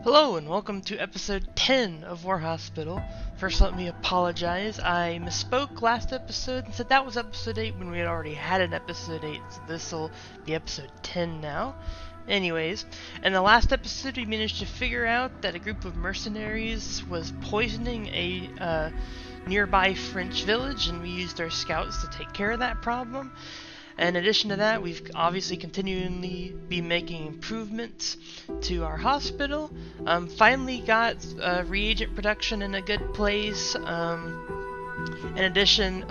Hello and welcome to episode 10 of War Hospital. First let me apologize, I misspoke last episode and said that was episode 8 when we had already had an episode 8, so this'll be episode 10 now. Anyways, in the last episode we managed to figure out that a group of mercenaries was poisoning a nearby French village, and we used our scouts to take care of that problem. In addition to that, we've obviously continually been making improvements to our hospital. Finally got reagent production in a good place. In addition,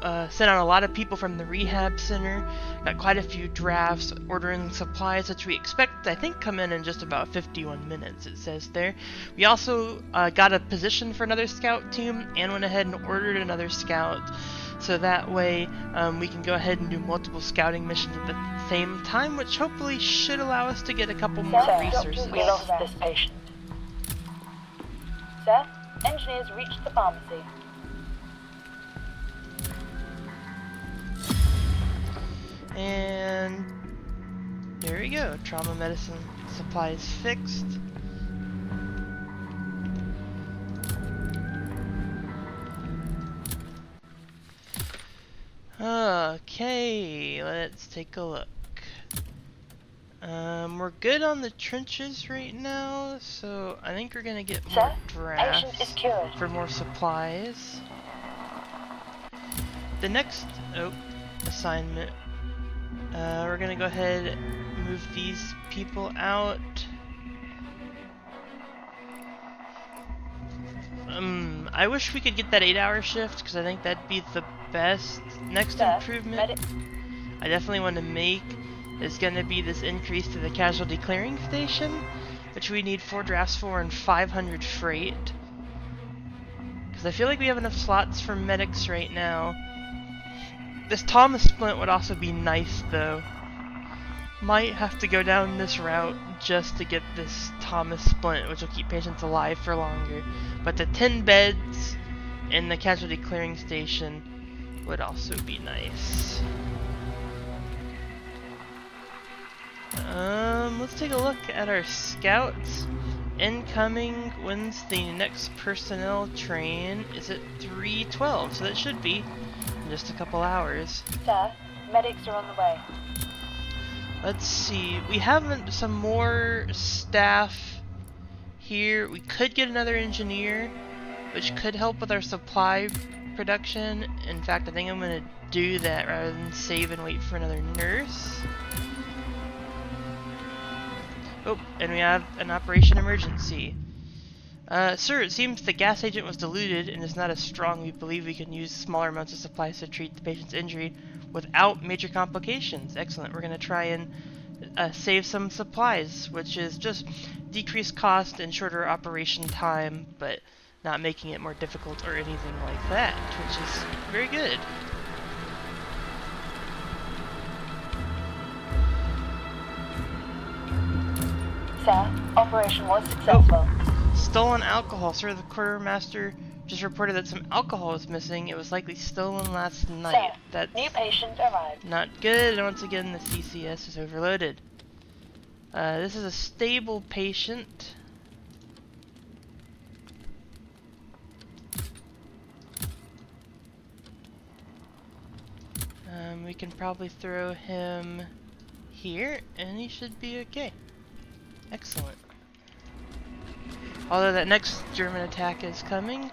sent out a lot of people from the rehab center. Got quite a few drafts ordering supplies, which we expect, I think, come in just about 51 minutes, it says there. We also got a position for another scout team and went ahead and ordered another scout. So that way we can go ahead and do multiple scouting missions at the same time, which hopefully should allow us to get a couple more resources. We lost this patient. Sir, engineers reached the pharmacy. And here we go. Trauma medicine supplies fixed. Okay, let's take a look. We're good on the trenches right now, so I think we're gonna get more drafts for more supplies. The next assignment, we're gonna go ahead and move these people out. I wish we could get that 8-hour shift, because I think that'd be the best. Next improvement I definitely want to make is going to be this increase to the casualty clearing station, which we need 4 drafts for and 500 freight. Because I feel like we have enough slots for medics right now. This Thomas splint would also be nice though. Might have to go down this route just to get this Thomas splint, which will keep patients alive for longer. But the 10 beds in the casualty clearing station would also be nice. Let's take a look at our scouts. Incoming, when's the next personnel train? Is it 3:12? So that should be in just a couple hours. Sir, medics are on the way. Let's see, we have some more staff here. We could get another engineer, which could help with our supply production. In fact, I think I'm going to do that rather than save and wait for another nurse. Oh, and we have an operation emergency. Sir, it seems the gas agent was diluted and is not as strong. We believe we can use smaller amounts of supplies to treat the patient's injury without major complications. Excellent. We're going to try and save some supplies, which is just decreased cost and shorter operation time, but not making it more difficult or anything like that, which is very good. Sir, operation was successful. Stolen alcohol. Sir, the quartermaster just reported that some alcohol was missing. It was likely stolen last night. Sir, that's new patient arrived. not good. And once again, the CCS is overloaded. This is a stable patient. We can probably throw him here, and he should be okay. Excellent. Although that next German attack is coming,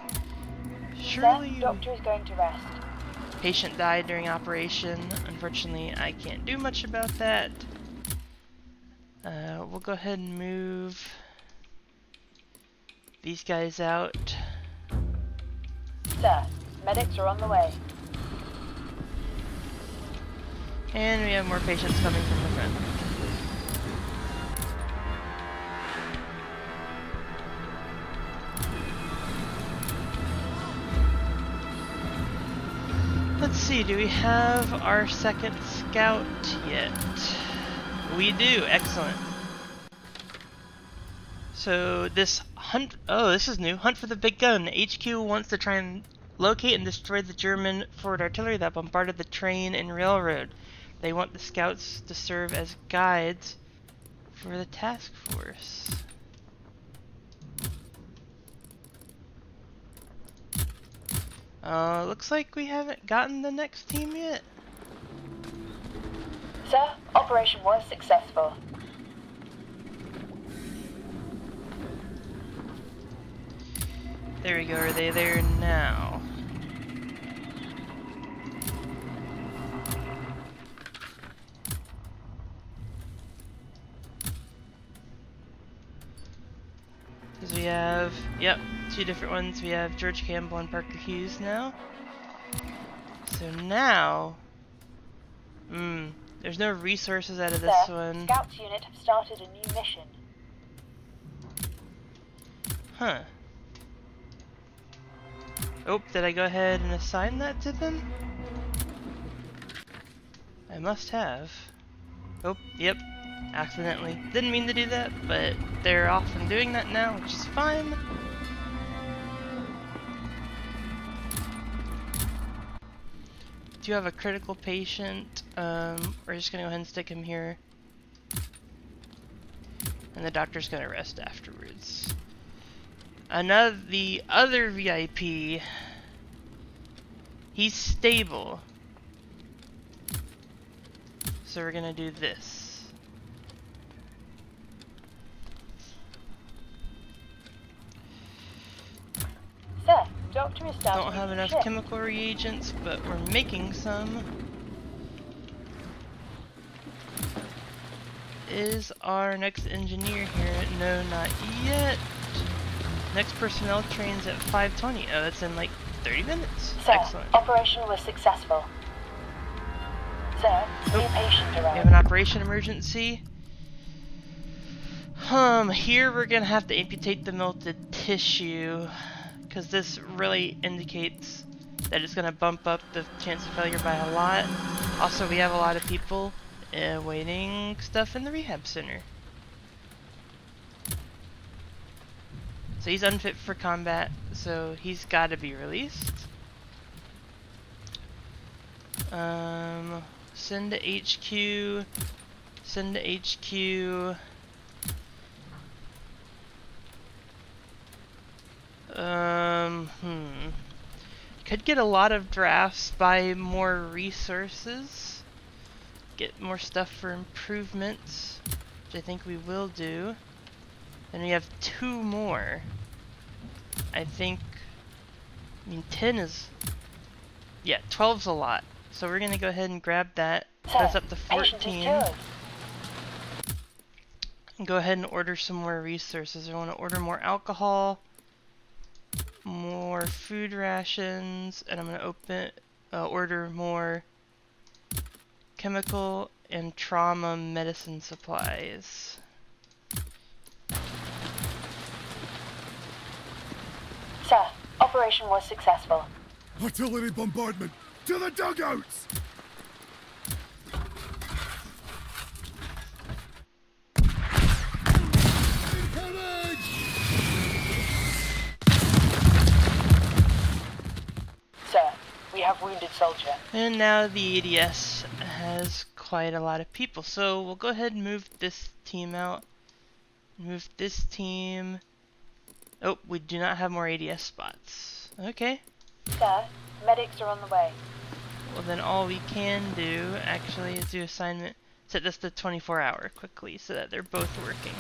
surely... Sir, doctor is going to rest. Patient died during operation. Unfortunately, I can't do much about that. We'll go ahead and move these guys out. Sir, medics are on the way. And we have more patients coming from the front. Let's see, do we have our second scout yet? We do, excellent. So this hunt, this is new. Hunt for the big gun. HQ wants to try and locate and destroy the German forward artillery that bombarded the train and railroad. They want the scouts to serve as guides for the task force. Looks like we haven't gotten the next team yet. Sir, operation was successful. There we go, are they there now? Because we have, yep, two different ones. We have George Campbell and Parker Hughes now. So now, there's no resources out of this Sir, one. Scouts unit have started a new mission. Huh. Oh, did I go ahead and assign that to them? I must have. Oh, yep. Accidentally. Didn't mean to do that, but they're off and doing that now, which is fine. Do you have a critical patient? We're just gonna go ahead and stick him here. And the doctor's gonna rest afterwards. The other VIP, he's stable. So we're gonna do this. Sir, doctor is starting. Don't have enough chemical reagents, but we're making some. Is our next engineer here? No, not yet. Next personnel trains at 5:20. Oh, that's in like 30 minutes. Sir, Excellent. operation was successful. Sir, new patient We arrived. have an operation emergency. Here we're gonna have to amputate the melted tissue, because this really indicates that it's gonna bump up the chance of failure by a lot. Also, we have a lot of people waiting stuff in the rehab center. So he's unfit for combat, so he's gotta be released. Send to HQ. Send to HQ. Could get a lot of drafts, buy more resources, get more stuff for improvements, which I think we will do. And we have 2 more. I think, 10 is, yeah, 12's a lot. So we're gonna go ahead and grab that. That's up to 14. And go ahead and order some more resources. I want to order more alcohol, more food rations, and I'm gonna order more chemical and trauma medicine supplies. Sir, operation was successful. Artillery bombardment! To the dugouts! Sir, we have wounded soldier. And now the ADS has quite a lot of people, so we'll go ahead and move this team out. Move this team. Oh, we do not have more ADS spots. Okay. Sir, medics are on the way. Well, then all we can do, actually, is do assignment. Set this to 24-hour quickly, so that they're both working.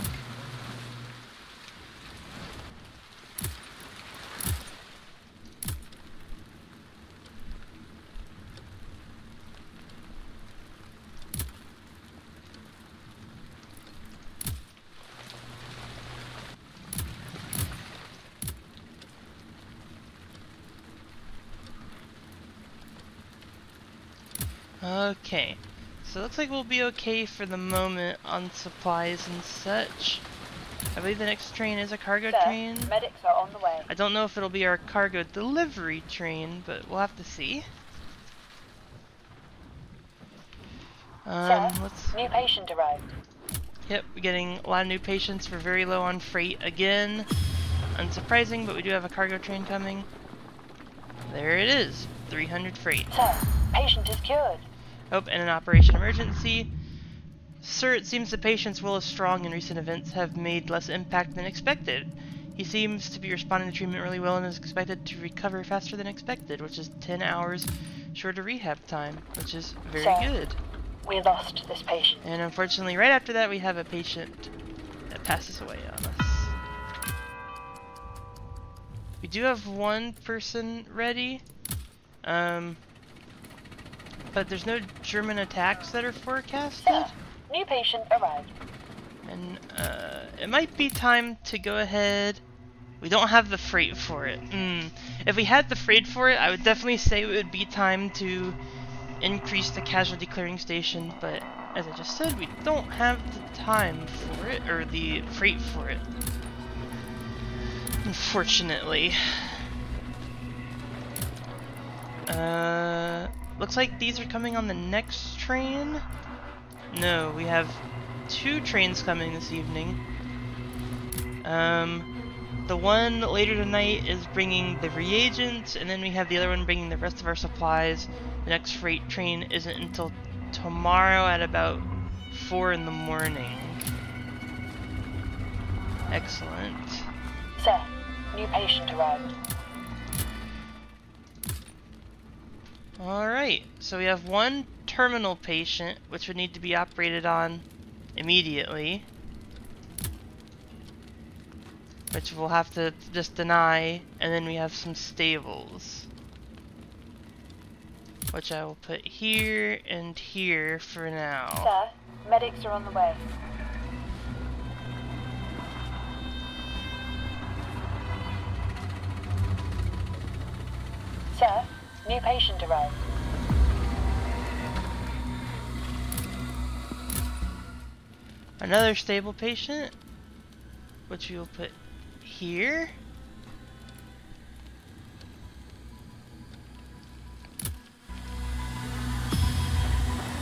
Okay, so it looks like we'll be okay for the moment on supplies and such. I believe the next train is a cargo Sir, train. medics are on the way. I don't know if it'll be our cargo delivery train, but we'll have to see. Sir, Let's. new patient arrived. Yep, we're getting a lot of new patients. We're very low on freight again. Unsurprising, but we do have a cargo train coming. There it is, 300 freight. Sir, patient is cured. Oh, and an operation emergency. Sir, it seems the patient's will is strong and recent events have made less impact than expected. He seems to be responding to treatment really well and is expected to recover faster than expected, which is 10 hours shorter rehab time, which is very good. We lost this patient. And unfortunately, right after that, we have a patient that passes away on us. We do have one person ready, but there's no German attacks that are forecasted. Sir, new patient arrived. And it might be time to go ahead. We don't have the freight for it. If we had the freight for it, I would definitely say it would be time to increase the casualty clearing station, but as I just said, we don't have the time for it, or the freight for it. Unfortunately. Looks like these are coming on the next train. No, we have 2 trains coming this evening. The one later tonight is bringing the reagents, and then we have the other one bringing the rest of our supplies. The next freight train isn't until tomorrow at about 4 in the morning. Excellent. Sir, new patient arrived. Alright, so we have one terminal patient, which would need to be operated on immediately, which we'll have to just deny, and then we have some stables, which I will put here and here for now. Sir, medics are on the way. Sir, new patient arrived. Another stable patient, which we will put here.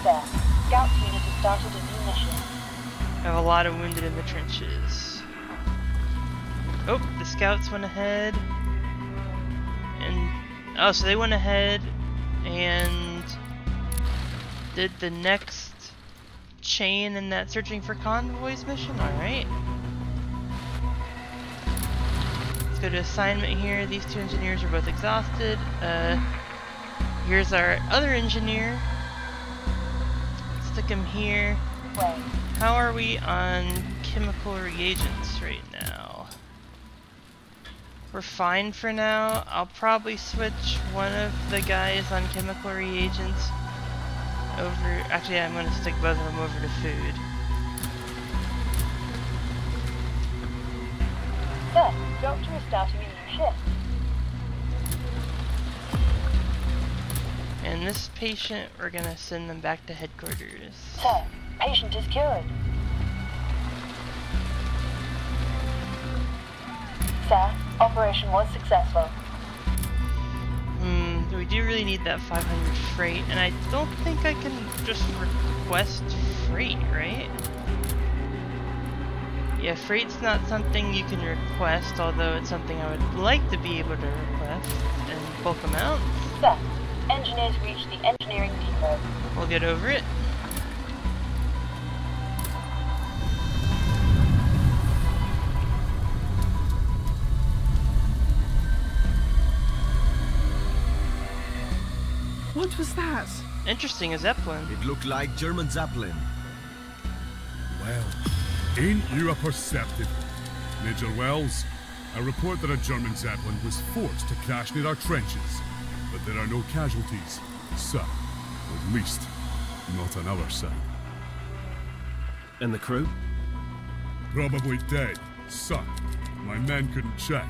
Sir, Scouts unit has started a new mission. I have a lot of wounded in the trenches. Oh, the scouts went ahead. And oh, so they went ahead and did the next chain in that searching for convoys mission. Alright. Let's go to assignment here. These 2 engineers are both exhausted. Here's our other engineer. Stick him here. Way. How are we on chemical reagents right now? We're fine for now. I'll probably switch one of the guys on chemical reagents over. Actually, I'm going to stick both of them over to food. Sir, doctor is starting a new shift. And this patient, we're going to send them back to headquarters. Sir, patient is cured. Sir, operation was successful. We do really need that 500 freight, and I don't think I can just request freight, right? Yeah, freight's not something you can request, although it's something I would like to be able to request and bulk amount. Sir, engineers reached the engineering depot. We'll get over it. What was that? Interesting, a Zeppelin. It looked like German Zeppelin. Well, ain't you a perceptive? Major Wells, I report that a German Zeppelin was forced to crash near our trenches, but there are no casualties, sir. At least, not on our side. And the crew? Probably dead, sir. My men couldn't check.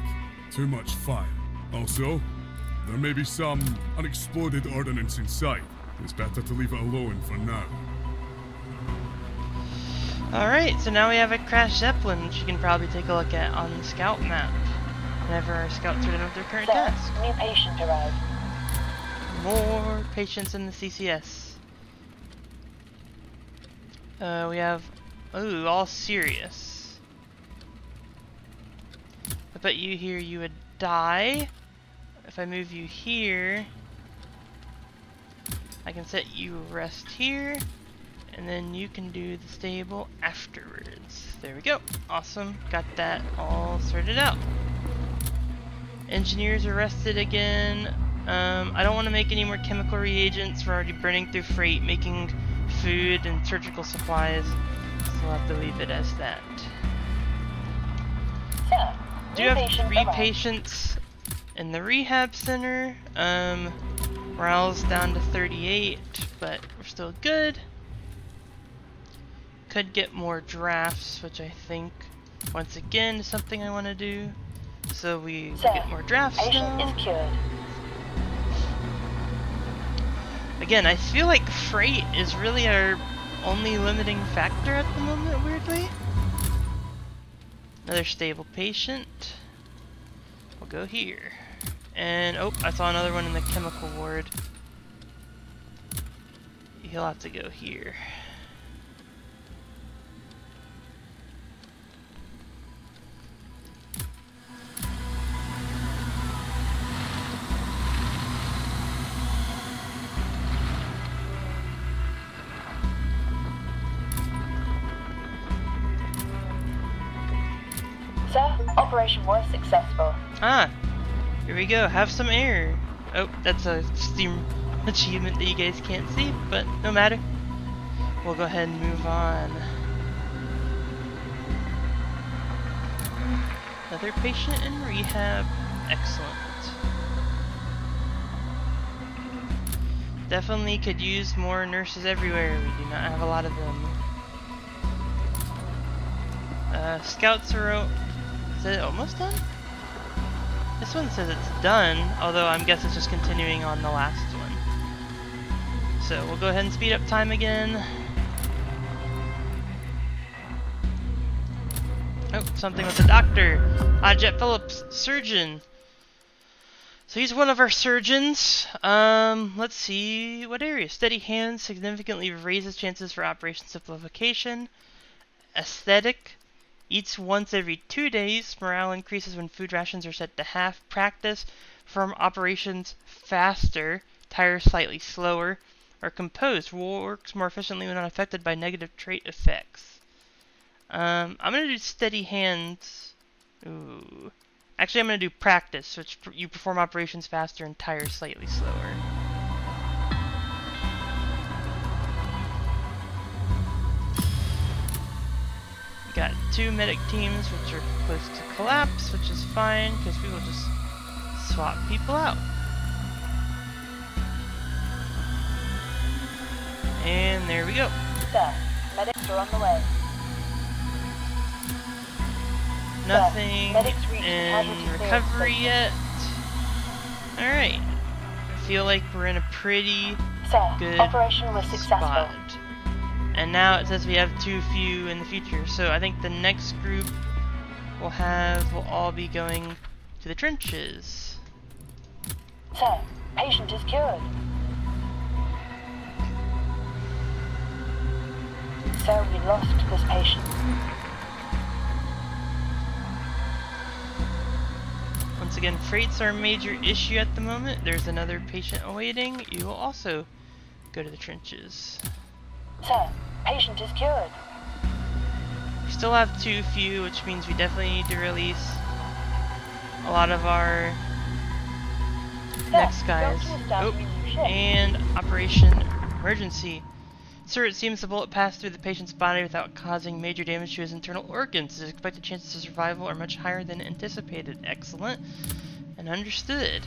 Too much fire. Also, there may be some unexploded ordnance inside. It's better to leave it alone for now. Alright, so now we have a crashed Zeppelin, which you can probably take a look at on the scout map whenever our scouts are done with their current Sir, task. new patient arrived. More patients in the CCS. We have, ooh, all serious. I bet you here you would die. If I move you here, I can set you rest here, and then you can do the stable afterwards. There we go. Awesome. Got that all sorted out. Engineers arrested again. I don't want to make any more chemical reagents. We're already burning through freight, making food and surgical supplies. So we'll have to leave it as that. Sir, Do new have patient 3 arrived. patients in the rehab center. Morale's down to 38, but we're still good. Could get more drafts, which I think, once again, is something I want to do. So we Sir, get more drafts patient now. is cured. Again, I feel like freight is really our only limiting factor at the moment, weirdly. Another stable patient. We'll go here. And, oh, I saw another one in the chemical ward. He'll have to go here. Sir, operation was successful. Ah, here we go. Have some air. Oh, that's a Steam achievement that you guys can't see, but no matter. We'll go ahead and move on. Another patient in rehab. Excellent. Definitely could use more nurses everywhere. We do not have a lot of them. Scouts are out. Is it almost done? This one says it's done, although I'm guessing it's just continuing on the last one. So we'll go ahead and speed up time again. Oh, something with the doctor. Jet Phillips, surgeon. So he's one of our surgeons. Let's see, what area? Steady hands significantly raises chances for operation simplification. Aesthetic. Eats once every 2 days. Morale increases when food rations are set to half. Practice. Perform operations faster. Tires slightly slower. Or composed. Works more efficiently when unaffected by negative trait effects. I'm gonna do steady hands. Ooh. Actually, I'm gonna do practice, which you perform operations faster and tires slightly slower. Got 2 medic teams which are close to collapse, which is fine because we will just swap people out. And there we go. Sir, medics are on the way. Nothing medics reached in casualty recovery clearance yet. Alright. I feel like we're in a pretty Sir, good operation was successful. spot. And now it says we have too few in the future, so I think the next group will all be going to the trenches. Sir, patient is cured. Sir, we lost this patient. Once again, freight's our major issue at the moment. There's another patient awaiting. You will also go to the trenches. Sir, patient is cured. We still have too few, which means we definitely need to release a lot of our next guys. Doctor is starting a new shift. And Operation Emergency. Sir, it seems the bullet passed through the patient's body without causing major damage to his internal organs. His expected chances of survival are much higher than anticipated. Excellent. And understood.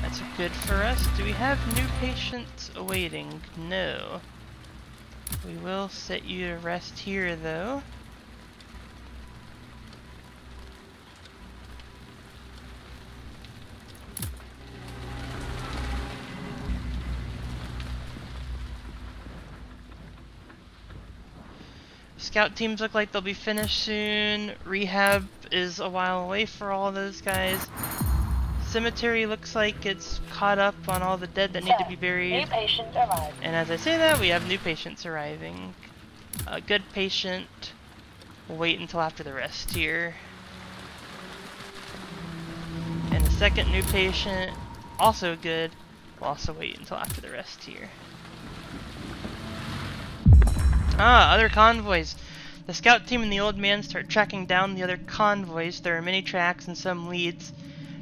That's good for us. Do we have new patients awaiting? No. We will set you to rest here, though. Scout teams look like they'll be finished soon. Rehab is a while away for all those guys. Cemetery looks like it's caught up on all the dead that need to be New buried. patient arrived. And as I say that, we have new patients arriving. A good patient. We'll wait until after the rest here. And a second new patient, also good. We'll also wait until after the rest here. Ah, other convoys. The scout team and the old man start tracking down the other convoys. There are many tracks and some leads.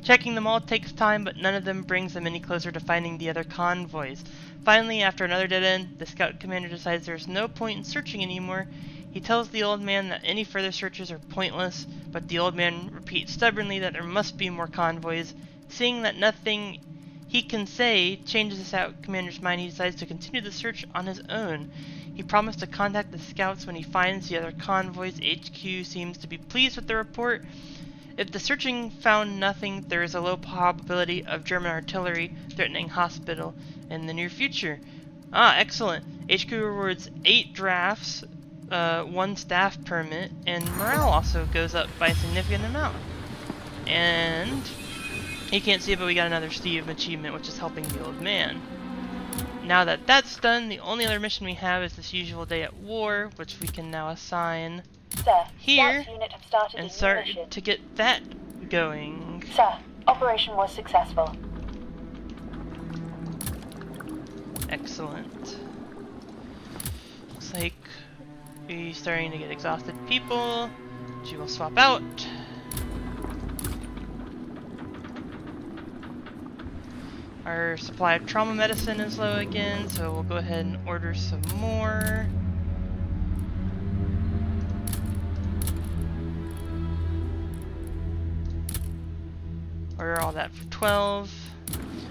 Checking them all takes time, but none of them brings them any closer to finding the other convoys. Finally, after another dead end, the scout commander decides there's no point in searching anymore. He tells the old man that any further searches are pointless, but the old man repeats stubbornly that there must be more convoys. Seeing that nothing he can say changes the scout commander's mind, he decides to continue the search on his own. He promised to contact the scouts when he finds the other convoys. HQ seems to be pleased with the report. If the searching found nothing, there is a low probability of German artillery threatening hospital in the near future. Ah, excellent. HQ rewards 8 drafts, 1 staff permit, and morale also goes up by a significant amount. And he can't see it, but we got another Steve achievement, which is helping the old man. Now that that's done, the only other mission we have is this usual day at war, which we can now assign Sir, here Scouts unit have started a and new start mission. to get that going. Sir, operation was successful. Excellent. Looks like we're starting to get exhausted people, which we will swap out. Our supply of trauma medicine is low again, so we'll go ahead and order some more. Order all that for 12.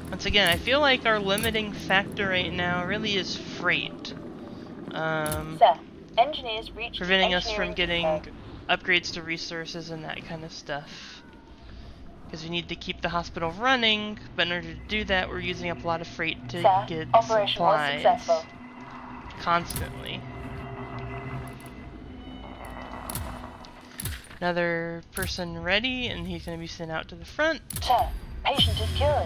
Once again, I feel like our limiting factor right now really is freight. Sir, engineers reached Preventing us engineering from getting depot. upgrades to resources and that kind of stuff. Because we need to keep the hospital running, but in order to do that, we're using up a lot of freight to Sir, get operation was supplies successful. constantly. Another person ready, and he's going to be sent out to the front. Sir, patient is cured.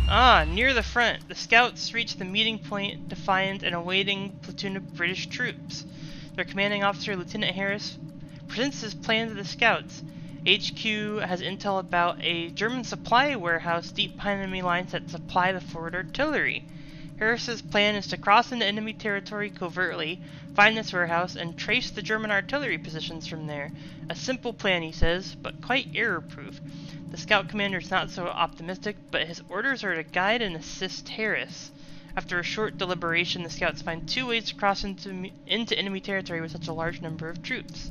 Ah, near the front, the scouts reach the meeting point to find an awaiting platoon of British troops. Their commanding officer, Lieutenant Harris, presents his plan to the scouts. HQ has intel about a German supply warehouse deep behind enemy lines that supply the forward artillery. Harris's plan is to cross into enemy territory covertly, find this warehouse, and trace the German artillery positions from there. A simple plan, he says, but quite error-proof. The scout commander is not so optimistic, but his orders are to guide and assist Harris. After a short deliberation, the scouts find 2 ways to cross into enemy territory with such a large number of troops.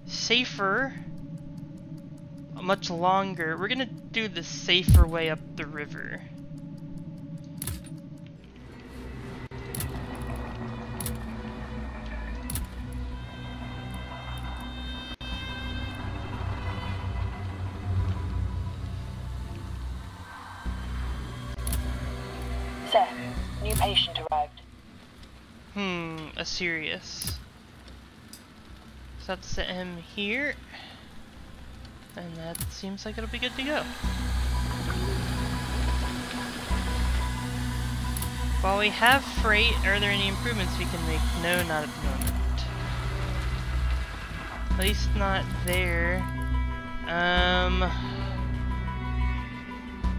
Safer, much longer. We're gonna do the safer way up the river. Sir, new patient arrived. A Sirius. So let's set him here. And that seems like it'll be good to go. While we have freight, are there any improvements we can make? No, not at the moment. At least not there.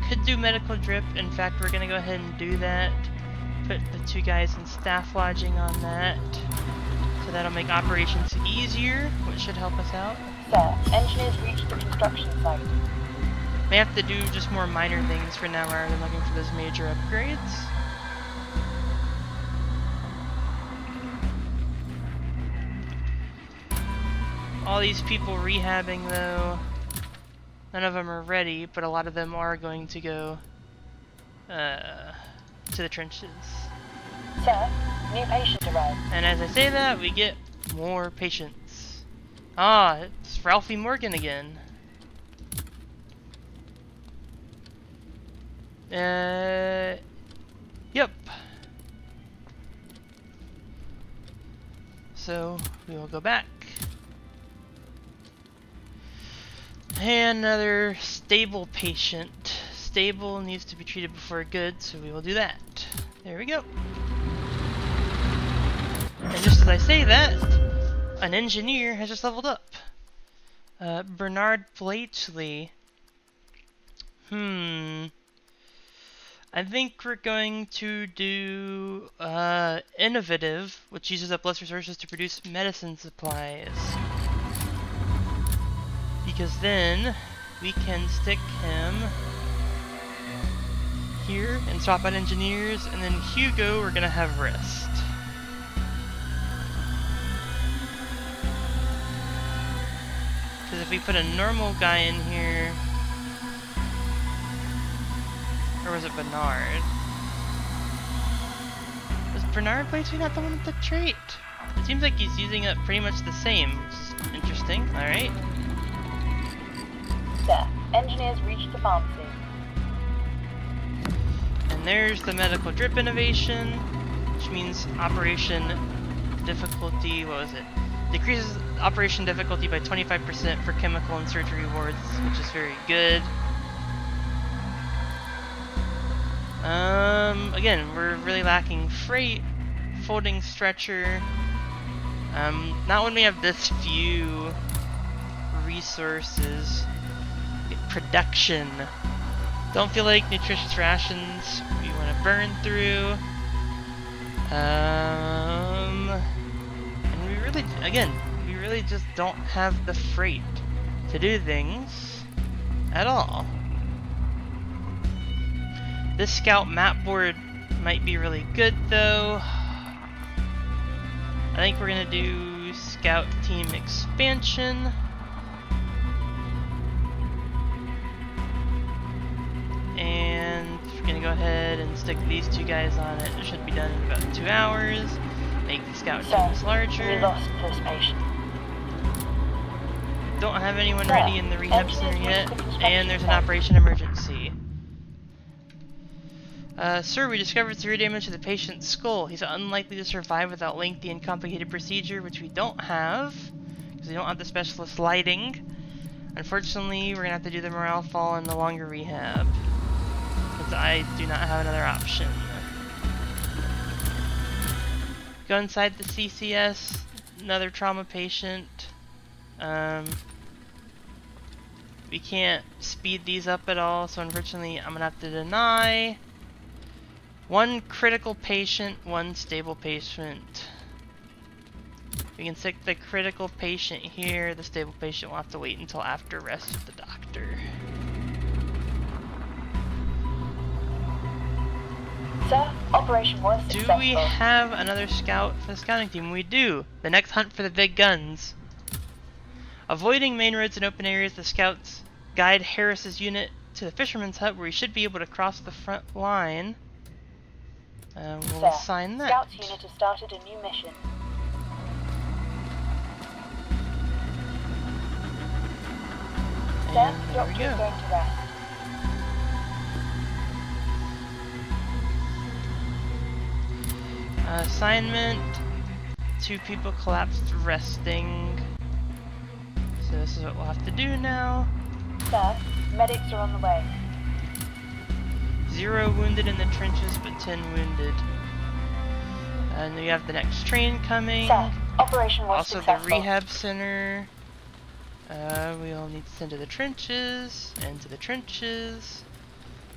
Could do medical drip. In fact, we're gonna go ahead and do that. Put the 2 guys in staff lodging on that. So that'll make operations easier, which should help us out. Sir, engineers reached the construction site. May have to do just more minor things for now rather than looking for those major upgrades. All these people rehabbing though, none of them are ready, but a lot of them are going to go to the trenches. Sir, new patient arrived. And as I say that, we get more patients. Ah, it's Ralphie Morgan again. Yep. So, we will go back. And another stable patient. Stable needs to be treated before good, so we will do that. There we go. And just as I say that, an engineer has just leveled up. Bernard Blatchley. I think we're going to do innovative, which uses up less resources to produce medicine supplies. Because then we can stick him here and swap out engineers, and then Hugo we're gonna have rest. Because if we put a normal guy in here, or was it Bernard? Was Bernard basically not the one with the trait? It seems like he's using it pretty much the same, which is interesting. Alright. There. Engineers reached the pharmacy. And there's the medical drip innovation, which means operation difficulty, what was it? Decreases operation difficulty by 25% for chemical and surgery wards, which is very good. Again, we're really lacking freight, folding stretcher. Not when we have this few resources. Production. Don't feel like nutritious rations we want to burn through. And we really just don't have the freight to do things at all. This scout map board might be really good though. I think we're gonna do scout team expansion. And we're gonna go ahead and stick these two guys on it. It should be done in about 2 hours. Make the scout teams larger. We lost this patient. Don't have anyone ready in the rehab center yet, and there's an operation emergency. Sir, we discovered severe damage to the patient's skull. He's unlikely to survive without lengthy and complicated procedure, which we don't have, because we don't have the specialist lighting. Unfortunately, we're gonna have to do the morale fall and the longer rehab, because I do not have another option. Go inside the CCS, another trauma patient. We can't speed these up at all, so unfortunately I'm gonna have to deny. 1 critical patient, 1 stable patient. We can stick the critical patient here. The stable patient will have to wait until after rest with the doctor. Sir, operation was successful. Do we have another scout for the scouting team? We do. The next hunt for the big guns. Avoiding main roads and open areas, the scouts guide Harris's unit to the fisherman's hut, where he should be able to cross the front line. We'll Sir, assign that. Scouts unit has started a new mission. Sir, And there we doctor is go. going to rest. Assignment. 2 people collapsed resting. So this is what we'll have to do now. Sir, medics are on the way. 0 wounded in the trenches, but 10 wounded. And we have the next train coming. Sir, operation was Also successful. the rehab center. We'll need to send to the trenches, and to the trenches.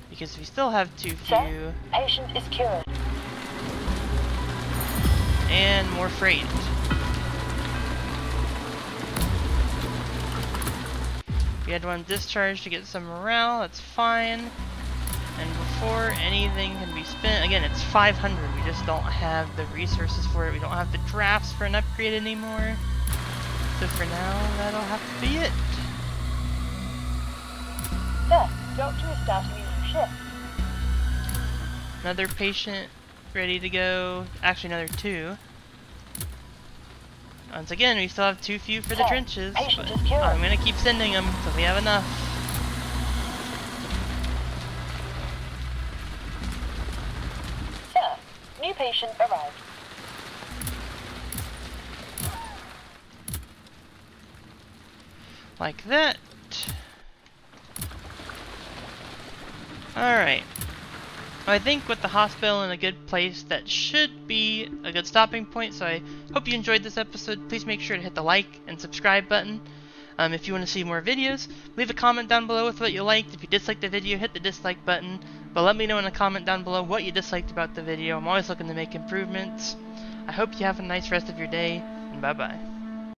Because we still have too few. Sir, patient is cured. And more freight. We had 1 discharge to get some morale, that's fine. And before anything can be spent, again, it's 500. We just don't have the resources for it. We don't have the drafts for an upgrade anymore. So for now, that'll have to be it. Sir, doctor is starting a new shift. Another patient ready to go. Actually, another 2. Once again, we still have too few for the Sir, trenches, patient but is cured. I'm gonna keep sending them until we have enough. Sir, new patient arrived. Like that. Alright. I think with the hospital in a good place, that should be a good stopping point. So I hope you enjoyed this episode. Please make sure to hit the like and subscribe button. If you want to see more videos, leave a comment down below with what you liked. If you disliked the video, hit the dislike button. But let me know in a comment down below what you disliked about the video. I'm always looking to make improvements. I hope you have a nice rest of your day, and bye-bye.